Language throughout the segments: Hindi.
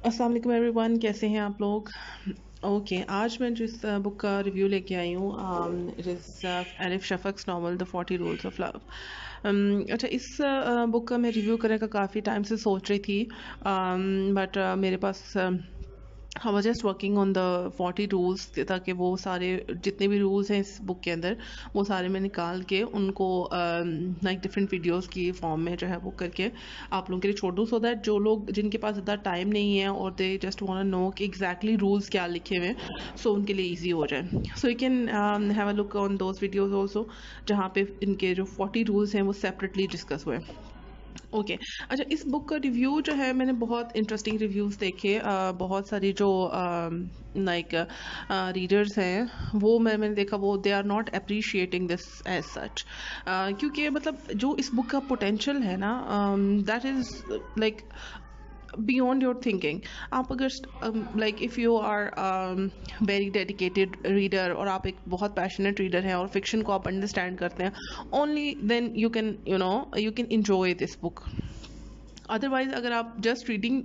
अस्सलाम वालेकुम एवरीवन, कैसे हैं आप लोग? ओके, आज मैं जिस बुक का रिव्यू लेके आई हूँ, इट इज़ एलिफ शफ़क़्स novel the 40 rules of love. अच्छा, इस बुक का मैं रिव्यू करने का काफ़ी टाइम से सोच रही थी, बट मेरे पास I was just working on the 40 rules, ताकि वो सारे जितने भी रूल्स हैं इस बुक के अंदर, वो सारे मैं निकाल के उनको लाइक डिफरेंट वीडियोस की फॉर्म में जो है वो करके आप लोगों के लिए छोड़ दूँ, सो दैट जो लोग जिनके पास ज़्यादा टाइम नहीं है और they just want to know कि एग्जैक्टली रूल्स क्या लिखे हुए हैं, सो उनके लिए ईजी हो जाए। So you can have a look on those videos also, जहाँ पे इनके जो 40 रूल्स हैं वो सेपरेटली डिस्कस हुए। ओके, अच्छा, इस बुक का रिव्यू जो है, मैंने बहुत इंटरेस्टिंग रिव्यूज़ देखे, बहुत सारी जो लाइक रीडर्स हैं, वो मैंने देखा वो they are not appreciating this as such, क्योंकि मतलब जो इस बुक का पोटेंशियल है ना, that is like beyond your thinking. आप अगर like if you are very dedicated reader और आप एक बहुत पैशनेट रीडर हैं और फिक्शन को आप अंडरस्टैंड करते हैं, only then you can enjoy this book. Otherwise अगर आप जस्ट रीडिंग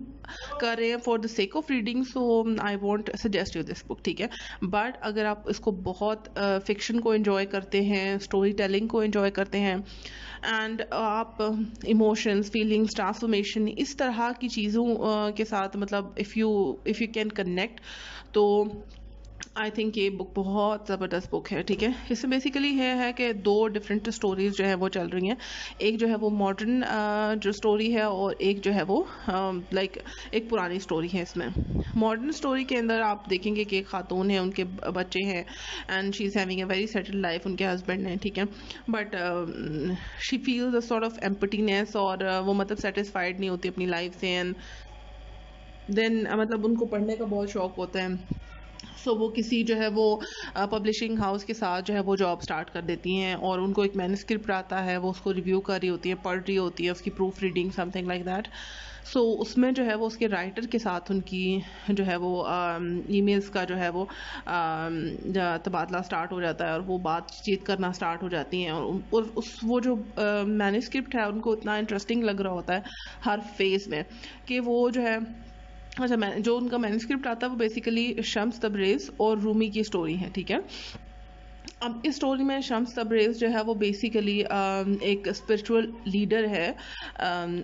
कर रहे हैं for the sake of reading, so I want suggest you this book, ठीक है। बट अगर आप इसको बहुत फिक्शन को एंजॉय करते हैं, स्टोरी टेलिंग को एंजॉय करते हैं, एंड आप इमोशंस, फीलिंग्स, ट्रांसफॉर्मेशन, इस तरह की चीज़ों के साथ, मतलब इफ़ यू कैन कनेक्ट, तो आई थिंक ये बुक बहुत ज़बरदस्त बुक है, ठीक है। इसमें बेसिकली है कि दो डिफरेंट स्टोरीज जो है वो चल रही हैं। एक जो है वो मॉडर्न जो स्टोरी है, और एक जो है वो लाइक एक पुरानी स्टोरी है। इसमें मॉडर्न स्टोरी के अंदर आप देखेंगे कि एक खातून है, उनके बच्चे हैं, and she is having a very settled life, उनके हस्बैंड हैं, ठीक है। But she feels a sort of emptiness, और वो मतलब सेटिस्फाइड नहीं होती अपनी लाइफ से, एंड देन मतलब उनको पढ़ने का बहुत शौक होता है। सो वो किसी जो है वो पब्लिशिंग हाउस के साथ जो है वो जॉब स्टार्ट कर देती हैं, और उनको एक मैन्युस्क्रिप्ट आता है, वो उसको रिव्यू कर रही होती है, पढ़ रही होती है, उसकी proof reading something like that. So उसमें जो है वो उसके राइटर के साथ उनकी जो है वो ईमेल्स का जो है वो तबादला स्टार्ट हो जाता है, और वो बातचीत करना स्टार्ट हो जाती हैं, और उस वो जो मैन्युस्क्रिप्ट है उनको इतना इंटरेस्टिंग लग रहा होता है हर फेज में, कि वो जो है, अच्छा, मैं जो उनका मैन्युस्क्रिप्ट आता है वो बेसिकली शम्स तबरेज़ और रूमी की स्टोरी है, ठीक है। अब इस स्टोरी में शम्स तबरेज़ जो है वो बेसिकली एक स्पिरिचुअल लीडर है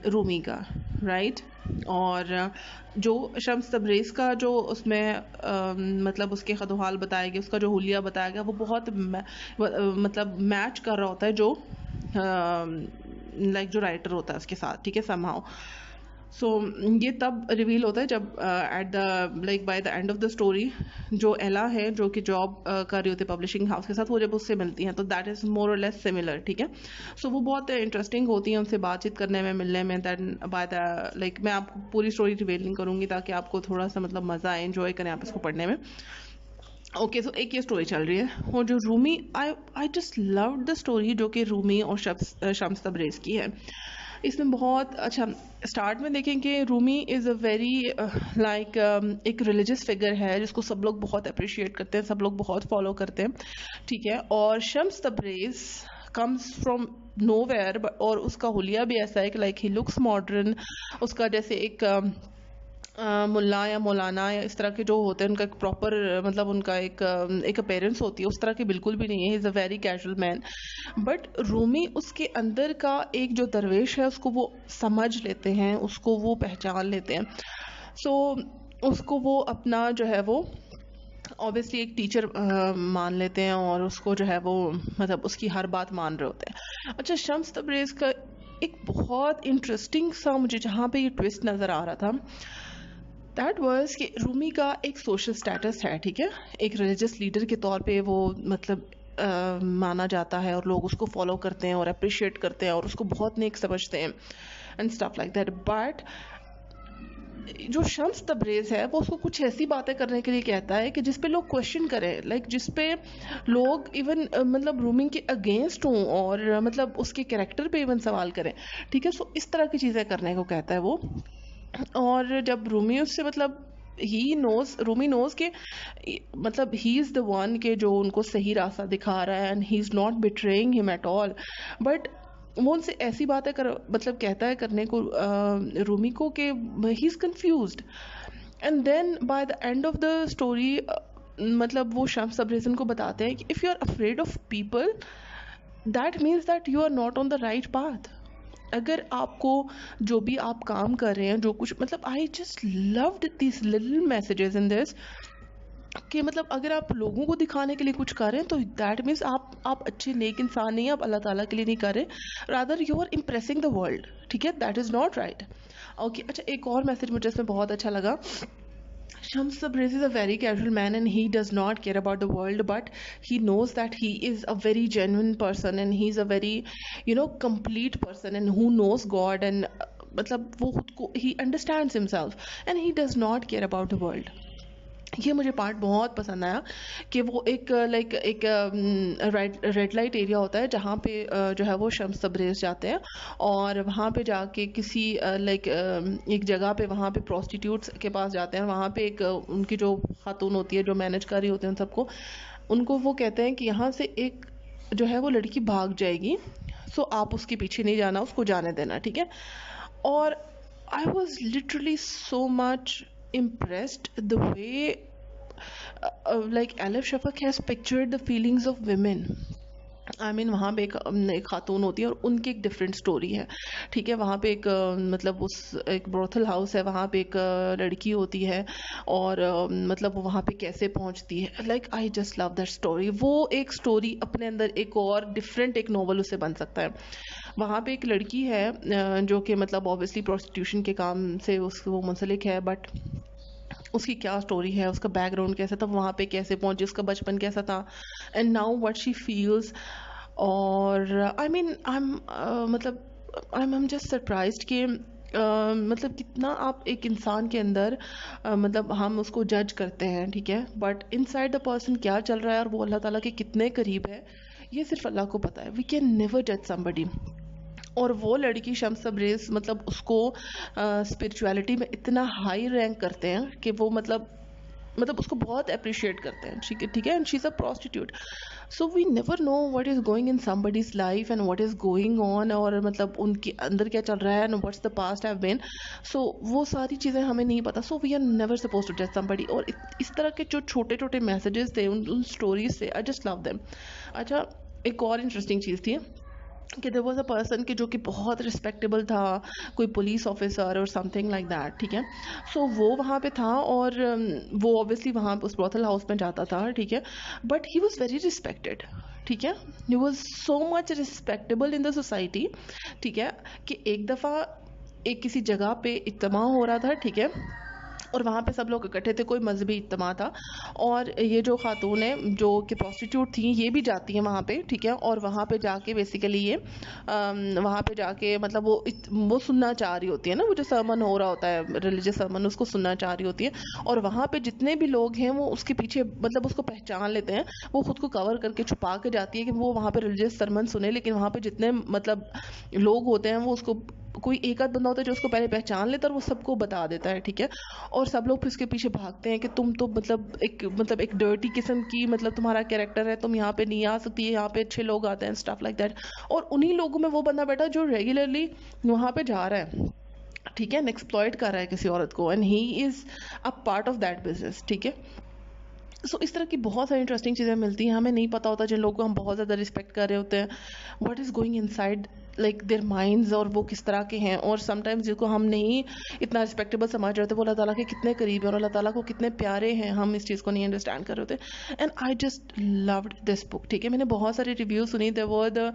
रूमी का, राइट। और जो शम्स तबरेज़ का जो उसमें मतलब उसके खतहाल बताया गया, उसका जो हुलिया बताया गया, वो बहुत मतलब मैच कर रहा होता है जो लाइक जो राइटर होता है उसके साथ, ठीक है, समहाउ। सो ये तब रिवील होता है जब at the like bye the end of the story, जो एला है, जो कि जॉब कर रही होती है पब्लिशिंग हाउस के साथ, वो जब उससे मिलती हैं, तो दैट इज़ मोर और लेस सिमिलर, ठीक है। सो वो बहुत इंटरेस्टिंग होती है उनसे बातचीत करने में, मिलने में। दैन बाय द लाइक मैं आपको पूरी स्टोरी रिवील नहीं करूँगी, ताकि आपको थोड़ा सा मतलब मज़ा आए, एंजॉय करें आप इसको पढ़ने में। ओके, सो एक ये स्टोरी चल रही है, और जो Rumi, I just love the story जो कि रूमी और शम्स तबरेज़ की है। इसमें बहुत अच्छा, स्टार्ट में देखें कि Rumi is a very like एक रिलीजियस फिगर है, जिसको सब लोग बहुत अप्रिशिएट करते हैं, सब लोग बहुत फॉलो करते हैं, ठीक है। और Shams Tabrez comes from nowhere, और उसका हुलिया भी ऐसा है कि लाइक ही लुक्स मॉडर्न। उसका जैसे एक मुल्ला या मौलाना या इस तरह के जो होते हैं, उनका एक प्रॉपर मतलब उनका एक अपेरेंस होती है, उस तरह की बिल्कुल भी नहीं है। He is a very casual man. But Rumi उसके अंदर का एक जो दरवेश है, उसको वो समझ लेते हैं, उसको वो पहचान लेते हैं। सो उसको वो अपना जो है वो ऑब्वियसली एक टीचर मान लेते हैं, और उसको जो है वो मतलब उसकी हर बात मान रहे होते हैं। अच्छा, शम्स तबरेज़ का एक बहुत इंटरेस्टिंग सा मुझे जहाँ पे ये ट्विस्ट नज़र आ रहा था, दैट वाज कि रूमी का एक सोशल स्टेटस है, ठीक है। एक रिलीजियस लीडर के तौर पे वो मतलब माना जाता है, और लोग उसको फॉलो करते हैं और अप्रिशिएट करते हैं, और उसको बहुत नेक समझते हैं, and stuff like that. But जो शम्स तबरेज़ है, वो उसको कुछ ऐसी बातें करने के लिए कहता है कि जिस पे लोग क्वेश्चन करें, लाइक जिस पे लोग इवन मतलब रूमी के अगेंस्ट हों, और मतलब उसके कैरेक्टर पे इवन सवाल करें, ठीक है। सो इस तरह की चीज़ें करने को कहता है वो। और जब रूमी उससे मतलब रूमी नोज के मतलब ही इज़ द वन के जो उनको सही रास्ता दिखा रहा है, and he is not betraying him at all. But वो उनसे ऐसी बातें कर मतलब कहता है करने को रूमी को, कि ही is confused and then by the end of the story मतलब वो शम्स तब्रेज़ को बताते हैं कि if you are afraid of people, that means that you are not on the right path. अगर आपको जो भी आप काम कर रहे हैं, जो कुछ मतलब I just loved this little messages in this, कि मतलब अगर आप लोगों को दिखाने के लिए कुछ कर रहे हैं तो दैट मीन्स आप अच्छे नेक इंसान नहीं हैं, आप अल्लाह ताला के लिए नहीं कर रहे, rather you are impressing the world. ठीक है, that is not right. Okay, अच्छा एक और मैसेज मुझे इसमें बहुत अच्छा लगा। Shams Tabrizi is a very casual man and he does not care about the world, but he knows that he is a very genuine person and he's a very, complete person and who knows God and मतलब वो खुद को he understands himself and he does not care about the world। ये मुझे पार्ट बहुत पसंद आया कि वो एक लाइक एक रेड लाइट एरिया होता है जहाँ पे जो है वो शम्स तब्रेज़ जाते हैं और वहाँ पे जाके किसी लाइक एक जगह पे वहाँ पे प्रोस्टिट्यूट्स के पास जाते हैं। वहाँ पे एक उनकी जो खातून होती है जो मैनेज कर रही होती है उन सबको, उनको वो कहते हैं कि यहाँ से एक जो है वो लड़की भाग जाएगी, सो आप उसके पीछे नहीं जाना, उसको जाने देना, ठीक है। और I was literally so much impressed the way like Alif Shafak has pictured the feelings of women। I mean वहाँ पे एक खातून होती है और उनकी एक डिफरेंट स्टोरी है, ठीक है। वहाँ पे एक मतलब उस एक ब्रोथल हाउस है, वहाँ पे एक लड़की होती है और मतलब वो वहाँ पे कैसे पहुँचती है। Like I just love that story. वो एक स्टोरी अपने अंदर एक और डिफरेंट एक नॉवल उससे बन सकता है। वहाँ पे एक लड़की है जो कि मतलब ऑब्वियसली प्रोस्टिट्यूशन के काम से वो मुंसलिक है, बट उसकी क्या स्टोरी है, उसका बैकग्राउंड कैसा था, वहाँ पे कैसे पहुंची, उसका बचपन कैसा था, and now what she feels. और आई मीन आई एम मतलब आई एम जस्ट सरप्राइज्ड कि मतलब कितना आप एक इंसान के अंदर मतलब हम उसको जज करते हैं, ठीक है, बट इनसाइड द पर्सन क्या चल रहा है और वो अल्लाह ताला के कितने करीब है, ये सिर्फ अल्लाह को पता है। वी कैन नेवर जज समबडी। और वो लड़की शम्स तब्रेज़ मतलब उसको स्पिरिचुअलिटी में इतना हाई रैंक करते हैं कि वो मतलब उसको बहुत अप्रिशिएट करते हैं, ठीक है, ठीक है। And she is a prostitute, so we never know what is going in somebody's life and what is going on, और मतलब उनके अंदर क्या चल रहा है and what's the past have been. So वो सारी चीज़ें हमें नहीं पता, so we are never suppose to जज समबडी। और इस तरह के जो छोटे छोटे मैसेजेस थे उन स्टोरीज से, आई जस्ट लव देम। अच्छा एक और इंटरेस्टिंग चीज़ थी कि देयर वाज अ पर्सन कि जो कि बहुत रिस्पेक्टेबल था, कोई पुलिस ऑफिसर और समथिंग लाइक दैट, ठीक है। सो वो वहाँ पे था और वो ऑब्वियसली वहाँ उस ब्रोथल हाउस में जाता था, ठीक है, but he was very respected, ठीक है। He was so much respectable in the society, ठीक है, कि एक दफ़ा एक किसी जगह पे इज्तिमा हो रहा था, ठीक है, और वहाँ पे सब लोग इकट्ठे थे, कोई मजहबी इज्तिमा था, और ये जो खातून है जो कि प्रोस्टिट्यूट थी ये भी जाती हैं वहाँ पे, ठीक है, और वहाँ पे जाके बेसिकली ये वहाँ पे जाके मतलब वो सुनना चाह रही होती है ना, वो जो सरमन हो रहा होता है रिलीजियस सरमन, उसको सुनना चाह रही होती है। और वहाँ पे जितने भी लोग हैं वो उसके पीछे मतलब उसको पहचान लेते हैं, वो खुद को कवर करके छुपा के जाती है कि वो वहाँ पे रिलीजियस सरमन सुने, लेकिन वहाँ पे जितने मतलब लोग होते हैं वो उसको, कोई एक आध बंदा होता है जो उसको पहले पहचान लेता है और वो सबको बता देता है, ठीक है। और सब लोग फिर उसके पीछे भागते हैं कि तुम तो मतलब एक डर्टी किस्म की मतलब तुम्हारा कैरेक्टर है, तुम यहाँ पे नहीं आ सकती है, यहाँ पे अच्छे लोग आते हैं, स्टफ लाइक दैट। और उन्हीं लोगों में वो बंदा बैठा जो रेगुलरली वहाँ पे जा रहा है, ठीक है, एंड एक्सप्लॉइट कर रहा है किसी औरत को, and he is a part of that business, ठीक है। सो इस तरह की बहुत सारी इंटरेस्टिंग चीज़ें मिलती हैं, हमें नहीं पता होता जिन लोगों को हम बहुत ज़्यादा रिस्पेक्ट कर रहे होते हैं, what is going inside like their minds, और वो किस तरह के हैं। और समटाइम्स जिनको हम नहीं इतना रिस्पेक्टेबल समझ रहे होते वो अल्लाह ताला के कितने करीब हैं और अल्लाह ताला को कितने प्यारे हैं, हम इस चीज़ को नहीं अंडरस्टैंड कर रहे होते। And I just loved this book, ठीक है। मैंने बहुत सारे रिव्यू सुनी, देयर वर द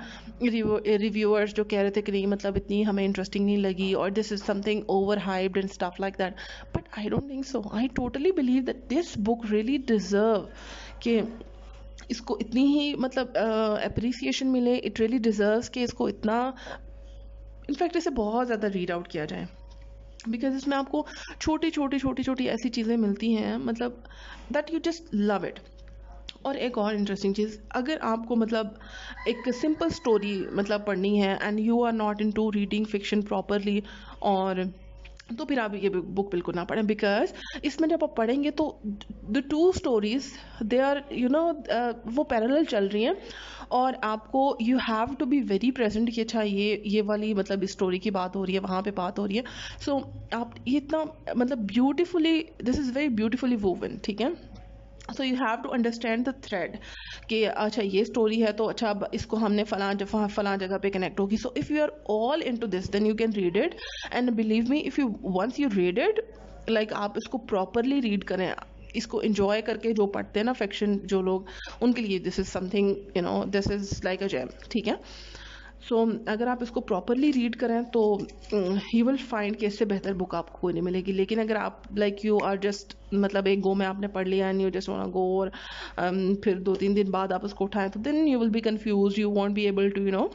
रिव्यूअर्स जो कह रहे थे कि नहीं मतलब इतनी हमें इंटरेस्टिंग नहीं लगी, और this is something over hyped and stuff like that, but I don't think so. I totally believe that this book really deserve कि इसको इतनी ही मतलब अप्रिसिएशन मिले, इट रियली डिजर्व्स कि इसको इतना, इनफैक्ट इसे बहुत ज़्यादा रीड आउट किया जाए, बिकॉज इसमें आपको छोटी छोटी छोटी छोटी ऐसी चीज़ें मिलती हैं मतलब that you just love it. और एक और इंटरेस्टिंग चीज़, अगर आपको मतलब एक सिंपल स्टोरी मतलब पढ़नी है and you are not into reading fiction properly, और तो फिर आप ये बुक बिल्कुल ना पढ़ें, बिकॉज इसमें जब आप पढ़ेंगे तो the two stories they are वो पैरेलल चल रही हैं, और आपको you have to be very present कि अच्छा ये वाली मतलब स्टोरी की बात हो रही है, वहाँ पे बात हो रही है। सो आप ये इतना मतलब beautifully, this is very beautifully woven, ठीक है। So you have to understand the thread कि अच्छा ये स्टोरी है तो अच्छा अब इसको हमने फलां जगह पे कनेक्ट होगी। So if you are all into this then you can read it, and believe me if you once you read it, like आप इसको प्रॉपरली रीड करें, इसको इंजॉय करके जो पढ़ते हैं ना फिक्शन जो लोग, उनके लिए this is something, this is like a gem, ठीक है। सो अगर आप इसको प्रॉपरली रीड करें तो यू विल फाइंड कि इससे बेहतर बुक आपको कोई नहीं मिलेगी। लेकिन अगर आप लाइक यू आर जस्ट मतलब एक गो में आपने पढ़ लिया and you just want go, और फिर 2-3 दिन बाद आप उसको उठाएं, तो then you will be confuse, you won't be able to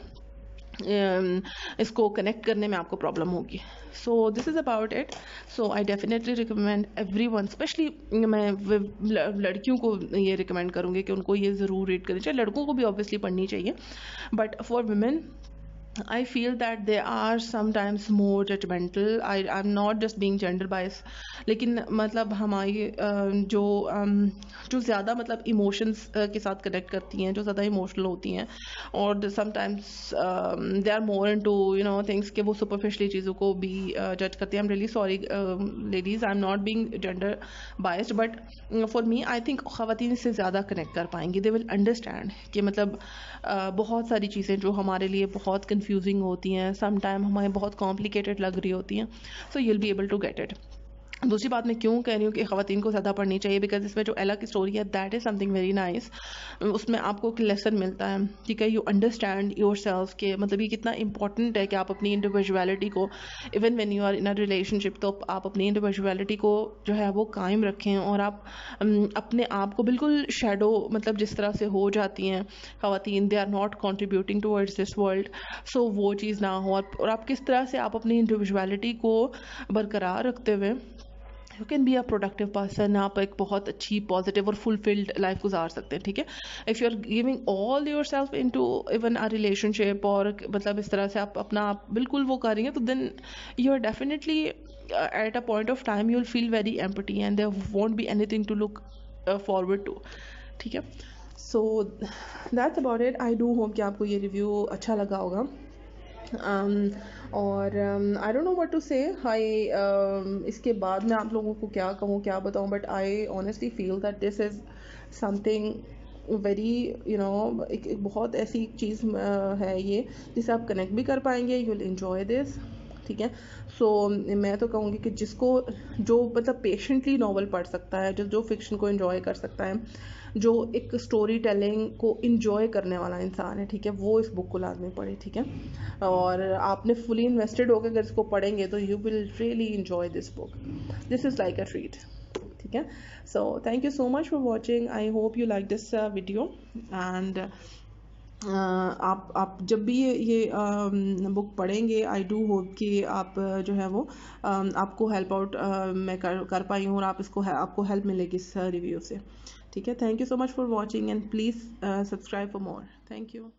इसको कनेक्ट करने में आपको प्रॉब्लम होगी। So this is about it. So I definitely recommend everyone, specially मैं लड़कियों को ये रिकमेंड करूँगी कि उनको ये ज़रूर रीड करनी चाहिए। लड़कों को भी ऑब्वियसली पढ़नी चाहिए, but for women I feel that they are sometimes more judgmental. I'm not just being gender biased, लेकिन मतलब हमारी जो ज़्यादा मतलब इमोशंस के साथ कनेक्ट करती हैं, जो ज़्यादा इमोशनल होती हैं, और sometimes they are more into things कि वो सुपरफिशली चीज़ों को भी जज करती हैं। I am really sorry ladies, I am not being gender biased, but for me I think ख़वातीन इससे ज़्यादा कनेक्ट कर पाएंगी। दे विल अंडरस्टैंड कि मतलब बहुत सारी चीज़ें जो हमारे लिए बहुत कंफ्यूजिंग होती हैं, सम टाइम हमें बहुत कॉम्प्लिकेटेड लग रही होती हैं, so you will be able to get it. दूसरी बात मैं क्यों कह रही हूँ कि ख़वातीन को ज़्यादा पढ़नी चाहिए, बिकॉज इसमें जो एला की स्टोरी है that is something very nice. उसमें आपको एक लेसन मिलता है, ठीक है, यू अंडरस्टैंड योर सेल्फ के मतलब ये कितना इंपॉर्टेंट है कि आप अपनी इंडिविजुअलिटी को, even when you are in a relationship, तो आप अपनी इंडिविजुअलिटी को जो है वो कायम रखें, और आप अपने आप को बिल्कुल शेडो मतलब जिस तरह से हो जाती हैं ख़वातीन, they are not contributing towards this world, so वो चीज़ ना हो। और आप किस तरह से आप अपनी इंडिविजुअलिटी को बरकरार रखते हुए you can be a productive person, आप एक बहुत अच्छी पॉजिटिव और फुलफिल्ड लाइफ गुजार सकते हैं, ठीक है। If you are giving all yourself into even a relationship, और मतलब इस तरह से आप अपना आप बिल्कुल वो करेंगे, तो then you are definitely at a point of time you will feel very empty, and there won't be anything to look forward to, ठीक है। So that's about it. I do hope कि आपको ये रिव्यू अच्छा लगा होगा। और I don't know what to say. इसके बाद मैं आप लोगों को क्या कहूँ क्या बताऊँ, but I honestly feel that this is something very एक बहुत ऐसी चीज़ है ये जिससे आप कनेक्ट भी कर पाएंगे, यू विल एंजॉय दिस, ठीक है। सो मैं तो कहूँगी कि जिसको जो मतलब पेशेंटली नावल पढ़ सकता है, जो फिक्शन को एंजॉय कर सकता है, जो एक स्टोरी टेलिंग को इंजॉय करने वाला इंसान है, ठीक है, वो इस बुक को लाजमी पढ़े, ठीक है। और आपने फुली इन्वेस्टेड होकर अगर इसको पढ़ेंगे तो you will really enjoy this book, this is like a treat, ठीक है। So thank you so much for watching, I hope you like this video, and आप जब भी ये बुक पढ़ेंगे, आई डू होप कि आप जो है वो आपको हेल्प आउट मैं कर पाई हूँ, और आपको हेल्प मिलेगी इस रिव्यू से, ठीक है। Thank you so much for watching, and please subscribe for more. Thank you.